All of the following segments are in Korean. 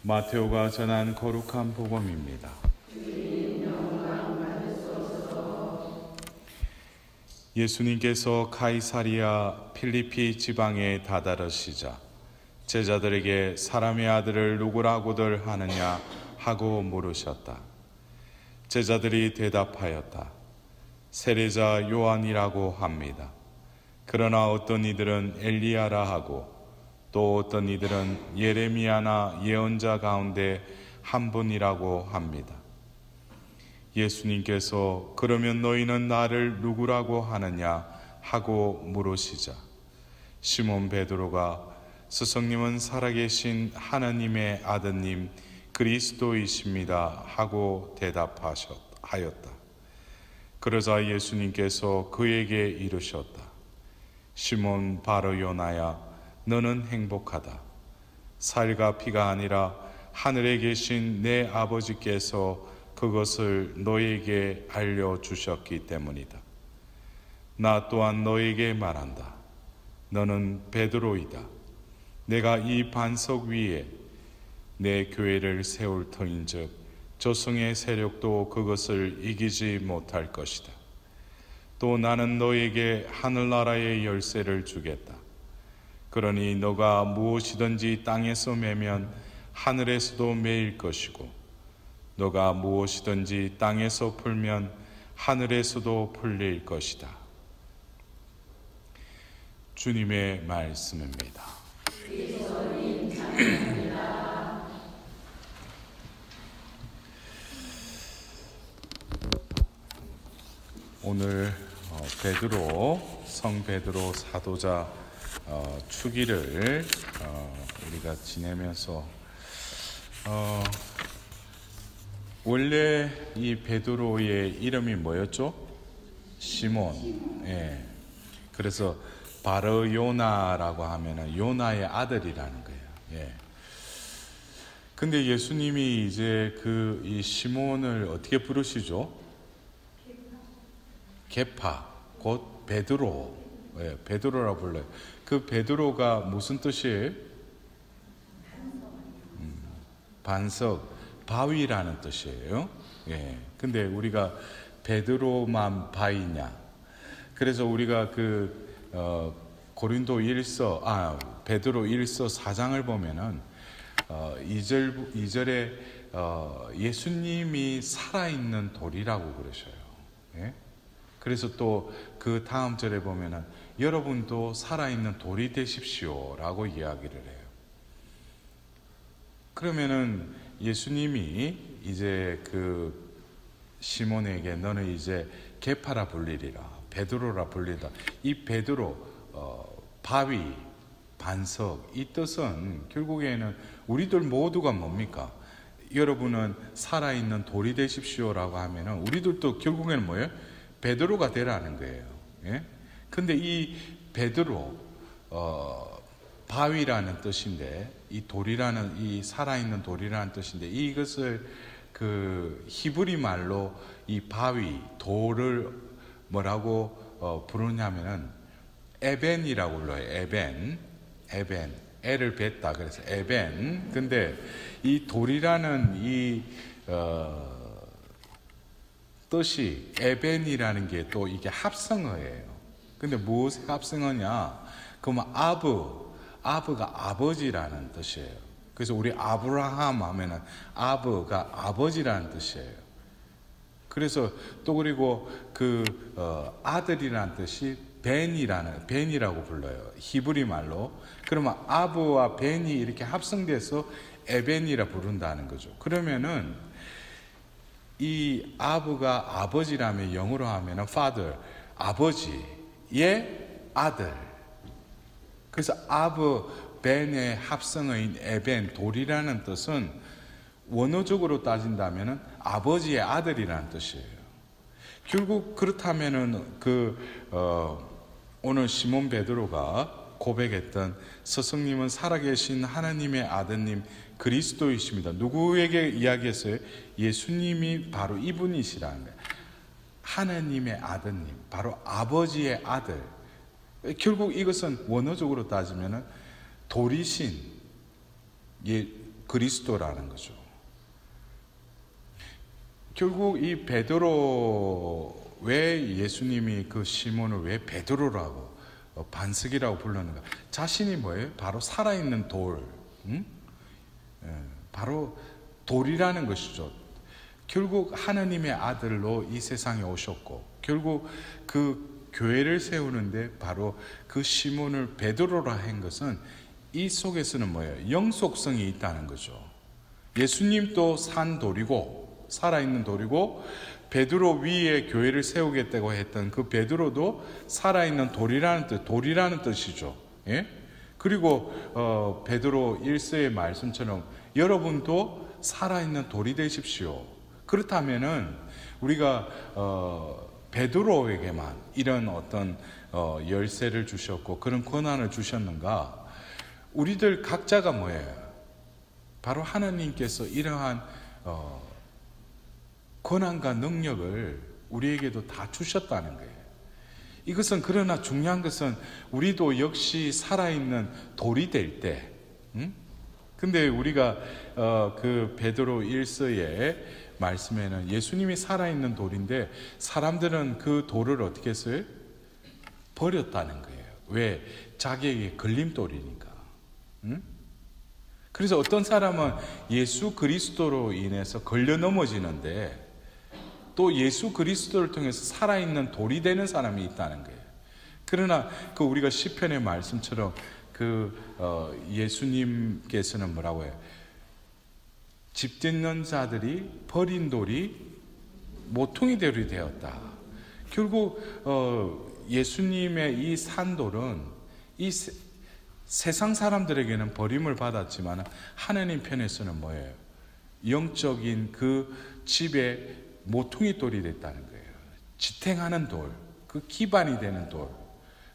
마테오가 전한 거룩한 복음입니다. 예수님께서 카이사리아 필리피 지방에 다다르시자 제자들에게 사람의 아들을 누구라고들 하느냐 하고 물으셨다. 제자들이 대답하였다. 세례자 요한이라고 합니다. 그러나 어떤 이들은 엘리야라 하고 또 어떤 이들은 예레미야나 예언자 가운데 한 분이라고 합니다. 예수님께서 그러면 너희는 나를 누구라고 하느냐 하고 물으시자 시몬 베드로가 스승님은 살아계신 하나님의 아드님 그리스도이십니다 하고 대답하였다. 그러자 예수님께서 그에게 이르셨다. 시몬 바르요나야 너는 행복하다. 살과 피가 아니라 하늘에 계신 내 아버지께서 그것을 너에게 알려주셨기 때문이다. 나 또한 너에게 말한다. 너는 베드로이다. 내가 이 반석 위에 내 교회를 세울 터인즉 저승의 세력도 그것을 이기지 못할 것이다. 또 나는 너에게 하늘나라의 열쇠를 주겠다. 그러니 너가 무엇이든지 땅에서 매면 하늘에서도 매일 것이고 너가 무엇이든지 땅에서 풀면 하늘에서도 풀릴 것이다. 주님의 말씀입니다. 오늘 성 베드로 사도자 축일을 우리가 지내면서 원래 이 베드로의 이름이 뭐였죠? 시몬. 예. 그래서 바르요나라고 하면은 요나의 아들이라는 거예요. 예. 근데 예수님이 이제 이 시몬을 어떻게 부르시죠? 게파, 곧 베드로. 예, 베드로라 불러요. 그 베드로가 무슨 뜻이에요? 반석, 바위라는 뜻이에요. 예. 근데 우리가 베드로만 바위냐? 그래서 우리가 고린도 1서, 베드로 1서 4장을 보면은 2절에 예수님이 살아있는 돌이라고 그러셔요. 예? 그래서 또 그 다음 절에 보면은 여러분도 살아있는 돌이 되십시오라고 이야기를 해요. 그러면은 예수님이 이제 시몬에게 너는 이제 게파라 불리리라, 베드로라 불리다. 이 베드로, 바위, 반석, 이 뜻은 결국에는 우리들 모두가 뭡니까? 여러분은 살아있는 돌이 되십시오라고 하면은 우리들도 결국에는 뭐예요? 베드로가 되라는 거예요. 예? 근데 이 베드로, 바위라는 뜻인데, 이 돌이라는, 이 살아있는 돌이라는 뜻인데, 이것을 히브리 말로 이 바위, 돌을 뭐라고 부르냐면은 에벤이라고 불러요. 에벤. 애를 뱉다. 그래서 에벤. 근데 이 돌이라는 이 뜻이 에벤이라는 게 또 이게 합성어예요. 근데 무엇의 합성어냐? 그러면 아브가 아버지라는 뜻이에요. 그래서 우리 아브라함 하면은 아브가 아버지라는 뜻이에요. 그래서 또 그리고 아들이라는 뜻이 벤이라고 불러요. 히브리 말로. 그러면 아브와 벤이 이렇게 합성돼서 에벤이라 부른다는 거죠. 그러면은 이 아브가 아버지라면 영어로 하면은 father, 아버지의 아들. 그래서 아브 벤의 합성어인 에벤, 돌이라는 뜻은 원어적으로 따진다면은 아버지의 아들이라는 뜻이에요. 결국 그렇다면은 오늘 시몬 베드로가 고백했던 스승님은 살아계신 하나님의 아드님 그리스도이십니다. 누구에게 이야기했어요? 예수님이 바로 이분이시라는 거예요. 하나님의 아드님, 바로 아버지의 아들. 결국 이것은 원어적으로 따지면은 돌이신 그리스도라는 거죠. 결국 이 베드로, 왜 예수님이 그 시몬을 왜 베드로라고 반석이라고 불렀는가? 자신이 뭐예요? 바로 살아있는 돌, 바로 돌이라는 것이죠. 결국 하나님의 아들로 이 세상에 오셨고, 결국 그 교회를 세우는데 바로 그 시몬을 베드로라 한 것은 이 속에서는 뭐예요? 영속성이 있다는 거죠. 예수님도 산 돌이고 살아있는 돌이고, 베드로 위에 교회를 세우겠다고 했던 그 베드로도 살아있는 돌이라는 뜻이죠. 예? 그리고 베드로 1서의 말씀처럼 여러분도 살아있는 돌이 되십시오. 그렇다면은 우리가 베드로에게만 이런 어떤 열쇠를 주셨고 그런 권한을 주셨는가? 우리들 각자가 뭐예요? 바로 하나님께서 이러한 권한과 능력을 우리에게도 다 주셨다는 거예요. 이것은, 그러나 중요한 것은 우리도 역시 살아있는 돌이 될 때, 근데 우리가 그 베드로 1서의 말씀에는 예수님이 살아있는 돌인데 사람들은 그 돌을 어떻게 했어요? 버렸다는 거예요. 왜? 자기에게 걸림돌이니까. 그래서 어떤 사람은 예수 그리스도로 인해서 걸려 넘어지는데, 또 예수 그리스도를 통해서 살아있는 돌이 되는 사람이 있다는 거예요. 그러나 그 우리가 시편의 말씀처럼 예수님께서는 뭐라고 해요? 집 짓는 자들이 버린 돌이 모퉁이 돌이 되었다. 결국 예수님의 이 산돌은 이 세상 사람들에게는 버림을 받았지만 하나님 편에서는 뭐예요? 영적인 그 집의 모퉁이 돌이 됐다는 거예요. 지탱하는 돌, 그 기반이 되는 돌.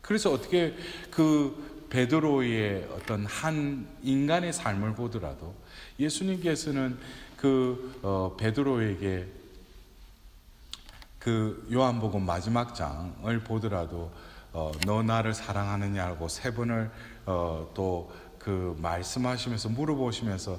그래서 어떻게 그 베드로의 어떤 한 인간의 삶을 보더라도 예수님께서는 그 베드로에게 그 요한복음 마지막 장을 보더라도 너 나를 사랑하느냐고 3번을 또 그 말씀하시면서 물어보시면서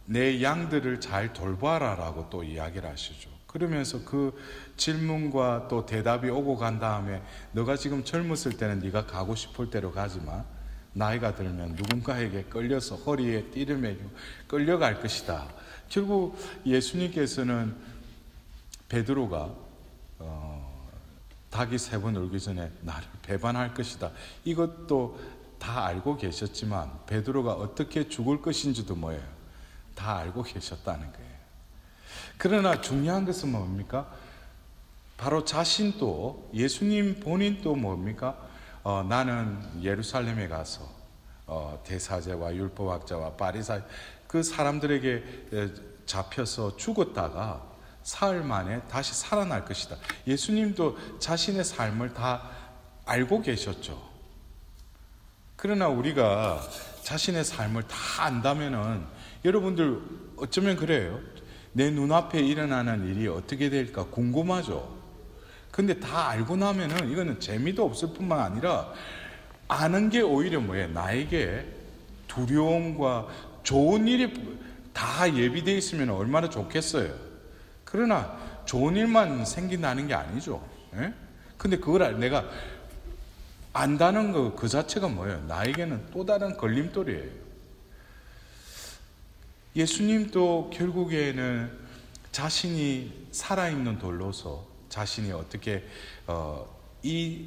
내 양들을 잘 돌봐라라고 또 이야기를 하시죠. 그러면서 그 질문과 또 대답이 오고 간 다음에 너가 지금 젊었을 때는 네가 가고 싶을 대로 가지만 나이가 들면 누군가에게 끌려서 허리에 띠를 매고 끌려갈 것이다. 결국 예수님께서는 베드로가 닭이 3번 울기 전에 나를 배반할 것이다, 이것도 다 알고 계셨지만 베드로가 어떻게 죽을 것인지도 뭐예요? 다 알고 계셨다는 거예요. 그러나 중요한 것은 뭡니까? 바로 자신도, 예수님 본인도 뭡니까? 나는 예루살렘에 가서 대사제와 율법학자와 바리사이 그 사람들에게 잡혀서 죽었다가 사흘 만에 다시 살아날 것이다. 예수님도 자신의 삶을 다 알고 계셨죠. 그러나 우리가 자신의 삶을 다 안다면은, 여러분들 어쩌면 그래요. 내 눈앞에 일어나는 일이 어떻게 될까 궁금하죠. 근데 다 알고 나면은 이거는 재미도 없을 뿐만 아니라 아는 게 오히려 뭐예요? 나에게 두려움과 좋은 일이 다 예비되어 있으면 얼마나 좋겠어요. 그러나 좋은 일만 생긴다는 게 아니죠. 예? 근데 그걸 내가 안다는 거 그 자체가 뭐예요? 나에게는 또 다른 걸림돌이에요. 예수님도 결국에는 자신이 살아있는 돌로서 자신이 어떻게 이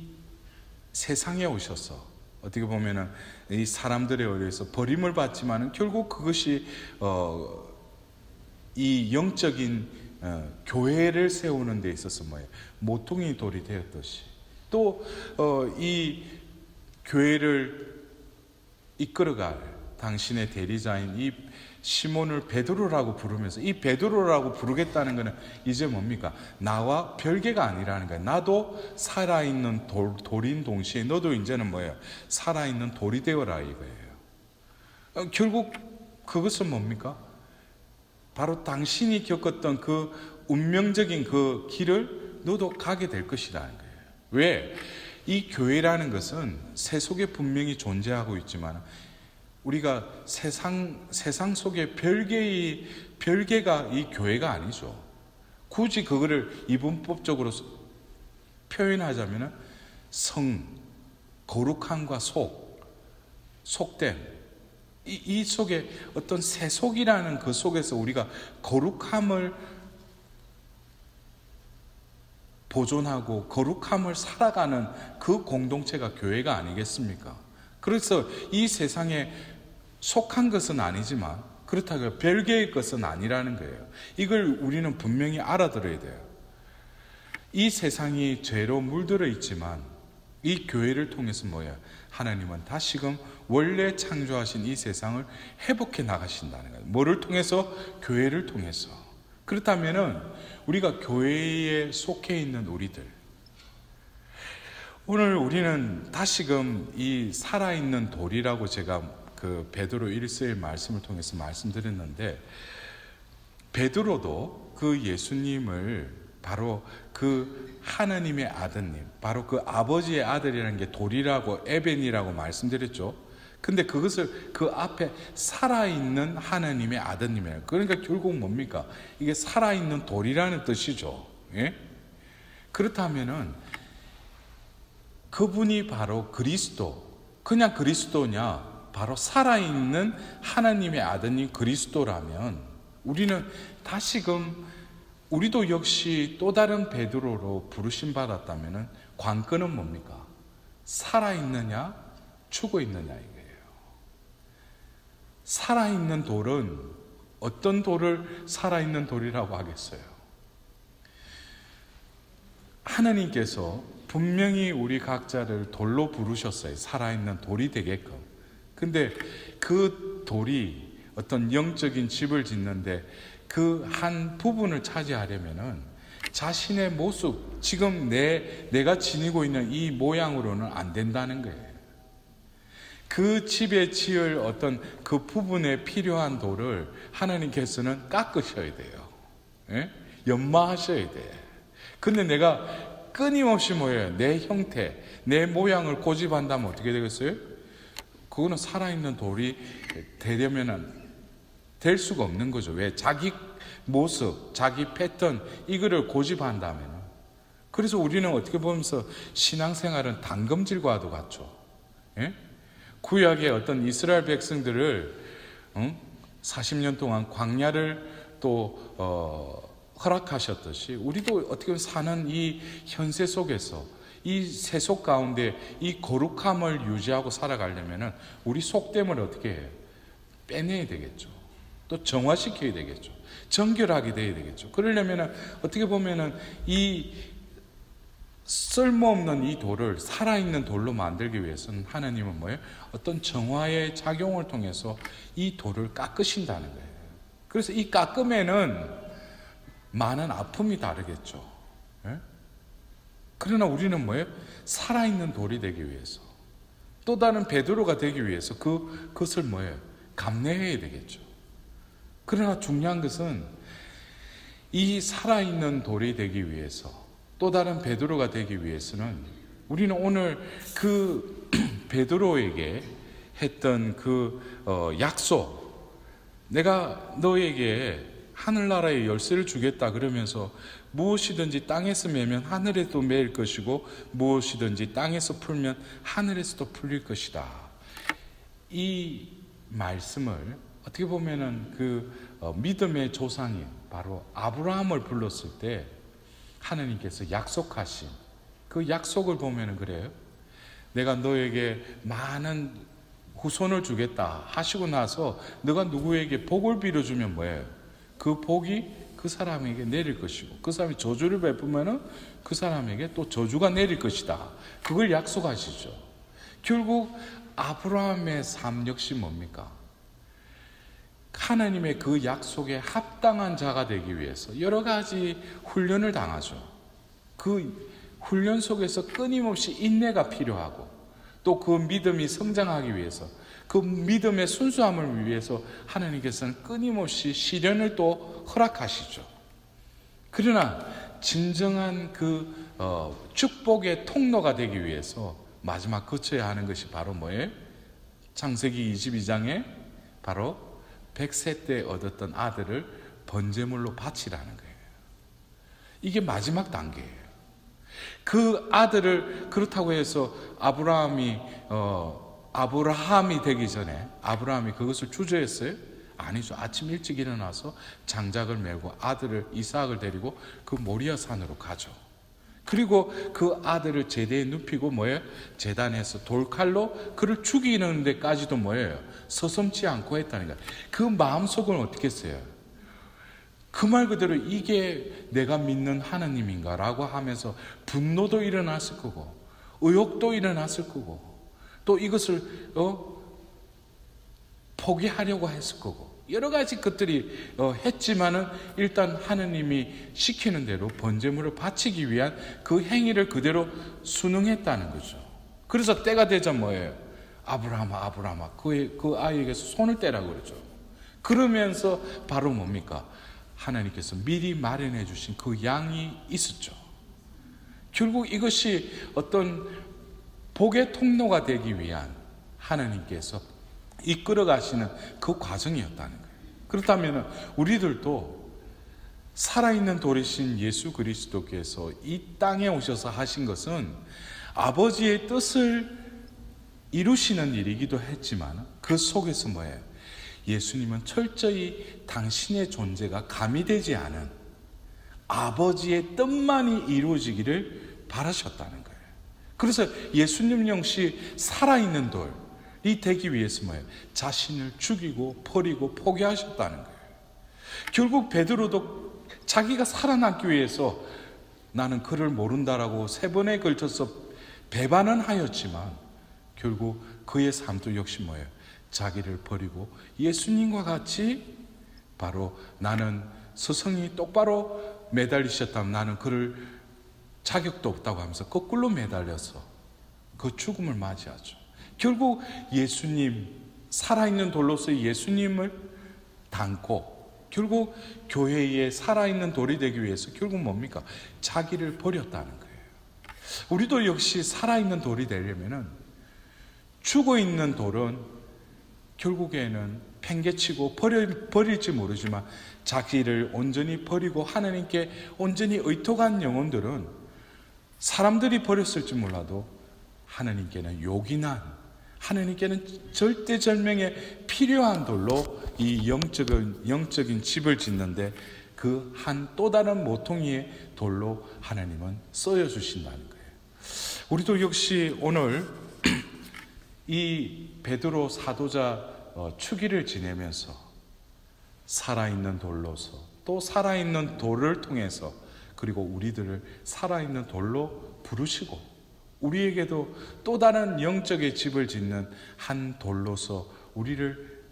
세상에 오셔서 어떻게 보면은 이 사람들에 의해서 버림을 받지만은 결국 그것이 이 영적인 교회를 세우는 데 있어서 뭐예요? 모퉁이 돌이 되었듯이 또 이 교회를 이끌어갈 당신의 대리자인 이 시몬을 베드로라고 부르면서, 이 베드로라고 부르겠다는 것은 이제 뭡니까? 나와 별개가 아니라는 거예요. 나도 살아있는 돌인 동시에 너도 이제는 뭐예요? 살아있는 돌이 되어라 이거예요. 결국 그것은 뭡니까? 바로 당신이 겪었던 그 운명적인 그 길을 너도 가게 될 것이라는 거예요. 왜? 이 교회라는 것은 세속에 분명히 존재하고 있지만 우리가 세상 속에 별개가 이 교회가 아니죠. 굳이 그거를 이분법적으로 표현하자면 거룩함과 속됨, 이 속에 어떤 세속이라는 그 속에서 우리가 거룩함을 보존하고 거룩함을 살아가는 그 공동체가 교회가 아니겠습니까? 그래서 이 세상에 속한 것은 아니지만 그렇다고 별개의 것은 아니라는 거예요. 이걸 우리는 분명히 알아들어야 돼요. 이 세상이 죄로 물들어 있지만 이 교회를 통해서 하나님은 다시금 원래 창조하신 이 세상을 회복해 나가신다는 거예요. 뭐를 통해서? 교회를 통해서. 그렇다면은 우리가 교회에 속해 있는 우리들, 오늘 우리는 다시금 이 살아있는 돌이라고 제가 그 베드로 1서의 말씀을 통해서 말씀드렸는데, 베드로도 그 예수님을 바로 그 하나님의 아드님, 바로 그 아버지의 아들이라는 게 돌이라고 에벤이라고 말씀드렸죠. 근데 그것을 그 앞에 살아있는 하나님의 아드님이에요. 그러니까 결국 뭡니까? 이게 살아있는 돌이라는 뜻이죠. 예? 그렇다면은 그분이 바로 그리스도, 그냥 그리스도냐? 바로 살아있는 하나님의 아드님 그리스도라면 우리는 다시금 우리도 역시 또 다른 베드로로 부르심 받았다면 관건은 뭡니까? 살아있느냐 죽어있느냐 이거예요. 살아있는 돌은 어떤 돌을 살아있는 돌이라고 하겠어요? 하나님께서 분명히 우리 각자를 돌로 부르셨어요. 살아있는 돌이 되게끔. 근데 그 돌이 어떤 영적인 집을 짓는데 그 한 부분을 차지하려면은 자신의 모습, 지금 내가 지니고 있는 이 모양으로는 안 된다는 거예요. 그 집에 지을 어떤 그 부분에 필요한 돌을 하나님께서는 깎으셔야 돼요. 예? 연마하셔야 돼. 근데 내가 끊임없이 내 형태, 내 모양을 고집한다면 어떻게 되겠어요? 그거는 살아있는 돌이 되려면은 될 수가 없는 거죠. 왜? 자기 모습, 자기 패턴 이거를 고집한다면. 그래서 우리는 어떻게 보면서 신앙생활은 단검질과도 같죠. 예? 구약의 어떤 이스라엘 백성들을 40년 동안 광야를 또 허락하셨듯이 우리도 어떻게 보면 사는 이 현세 속에서 이 세속 가운데 이 거룩함을 유지하고 살아가려면 우리 속됨을 어떻게 해요? 빼내야 되겠죠. 또 정화시켜야 되겠죠. 정결하게 돼야 되겠죠. 그러려면 어떻게 보면은 이 쓸모없는 이 돌을 살아있는 돌로 만들기 위해서는 하나님은 어떤 정화의 작용을 통해서 이 돌을 깎으신다는 거예요. 그래서 이 깎음에는 많은 아픔이 다르겠죠. 예? 그러나 우리는 살아있는 돌이 되기 위해서, 또 다른 베드로가 되기 위해서 그것을 감내해야 되겠죠. 그러나 중요한 것은 이 살아있는 돌이 되기 위해서, 또 다른 베드로가 되기 위해서는 우리는 오늘 그 베드로에게 했던 그 약속, 내가 너에게 하늘나라의 열쇠를 주겠다 그러면서 무엇이든지 땅에서 매면 하늘에도 매일 것이고 무엇이든지 땅에서 풀면 하늘에서도 풀릴 것이다. 이 말씀을 어떻게 보면은 그 믿음의 조상이 바로 아브라함을 불렀을 때 하나님께서 약속하신 그 약속을 보면은 그래요. 내가 너에게 많은 후손을 주겠다 하시고 나서 너가 누구에게 복을 빌어주면 그 복이 그 사람에게 내릴 것이고 그 사람이 저주를 베푸면은 그 사람에게 또 저주가 내릴 것이다. 그걸 약속하시죠. 결국 아브라함의 삶 역시 뭡니까? 하나님의 그 약속에 합당한 자가 되기 위해서 여러 가지 훈련을 당하죠. 그 훈련 속에서 끊임없이 인내가 필요하고 또 그 믿음이 성장하기 위해서 그 믿음의 순수함을 위해서 하나님께서는 끊임없이 시련을 또 허락하시죠. 그러나 진정한 그 축복의 통로가 되기 위해서 마지막 거쳐야 하는 것이 바로 창세기 22장에 바로 100세 때 얻었던 아들을 번제물로 바치라는 거예요. 이게 마지막 단계예요. 그 아들을 그렇다고 해서 아브라함이 되기 전에 아브라함이 그것을 주저했어요? 아니죠. 아침 일찍 일어나서 장작을 메고 아들을 이삭을 데리고 그 모리아 산으로 가죠. 그리고 그 아들을 제대에 눕히고 뭐예요? 제단에서 돌칼로 그를 죽이는 데까지도 뭐예요? 서슴지 않고 했다는 거예요. 그 마음속은 어떻게 했어요? 그 말 그대로 이게 내가 믿는 하나님인가 라고 하면서 분노도 일어났을 거고 의욕도 일어났을 거고 또 이것을 포기하려고 했을 거고 여러 가지 것들이 했지만은 일단 하나님이 시키는 대로 번제물을 바치기 위한 그 행위를 그대로 순응했다는 거죠. 그래서 때가 되자 뭐예요? 아브라함아 그 아이에게서 손을 떼라고 그러죠. 그러면서 바로 뭡니까? 하나님께서 미리 마련해 주신 그 양이 있었죠. 결국 이것이 어떤 복의 통로가 되기 위한 하나님께서 이끌어 가시는 그 과정이었다는 거예요. 그렇다면 우리들도 살아있는 돌이신 예수 그리스도께서 이 땅에 오셔서 하신 것은 아버지의 뜻을 이루시는 일이기도 했지만 그 속에서 뭐예요? 예수님은 철저히 당신의 존재가 가미되지 않은 아버지의 뜻만이 이루어지기를 바라셨다는 거예요. 그래서 예수님 역시 살아있는 돌이 되기 위해서 뭐예요? 자신을 죽이고 버리고 포기하셨다는 거예요. 결국 베드로도 자기가 살아남기 위해서 나는 그를 모른다라고 3번에 걸쳐서 배반은 하였지만 결국 그의 삶도 역시 뭐예요? 자기를 버리고 예수님과 같이 바로 나는 스승이 똑바로 매달리셨다면 나는 그를 자격도 없다고 하면서 거꾸로 매달려서 그 죽음을 맞이하죠. 결국 예수님, 살아있는 돌로서 예수님을 닮고 결국 교회에 살아있는 돌이 되기 위해서 결국 뭡니까? 자기를 버렸다는 거예요. 우리도 역시 살아있는 돌이 되려면은 죽어있는 돌은 결국에는 팽개치고 버릴지 모르지만 자기를 온전히 버리고 하나님께 온전히 의탁한 영혼들은 사람들이 버렸을지 몰라도 하나님께는 요긴한 하나님께는 절대절명에 필요한 돌로 이 영적인 집을 짓는데 그 한 또 다른 모퉁이의 돌로 하나님은 쓰여 주신다는 거예요. 우리도 역시 오늘 이 베드로 사도자 축일을 지내면서 살아있는 돌로서 또 살아있는 돌을 통해서 그리고 우리들을 살아있는 돌로 부르시고 우리에게도 또 다른 영적의 집을 짓는 한 돌로서 우리를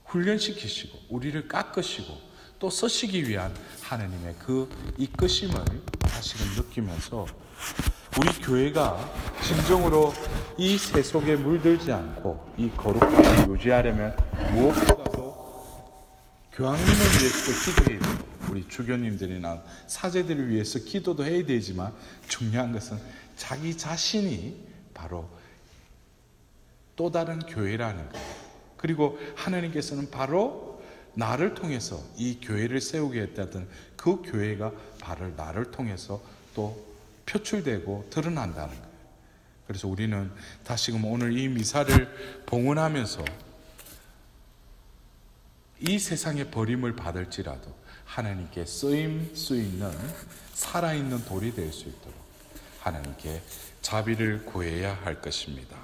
훈련시키시고 우리를 깎으시고 또 쓰시기 위한 하나님의 그 이끄심을 다시금 느끼면서 우리 교회가 진정으로 이 새 속에 물들지 않고 이 거룩함을 유지하려면 무엇보다도 교황님을 위해서 기도해야 되고 우리 주교님들이나 사제들을 위해서 기도도 해야 되지만 중요한 것은 자기 자신이 바로 또 다른 교회라는 거예요. 그리고 하나님께서는 바로 나를 통해서 이 교회를 세우게 했다던 그 교회가 바로 나를 통해서 또 표출되고 드러난다는 거예요. 그래서 우리는 다시금 오늘 이 미사를 봉헌하면서 이 세상의 버림을 받을지라도 하나님께 쓰임 수 있는 살아있는 돌이 될 수 있도록 하나님께 자비를 구해야 할 것입니다.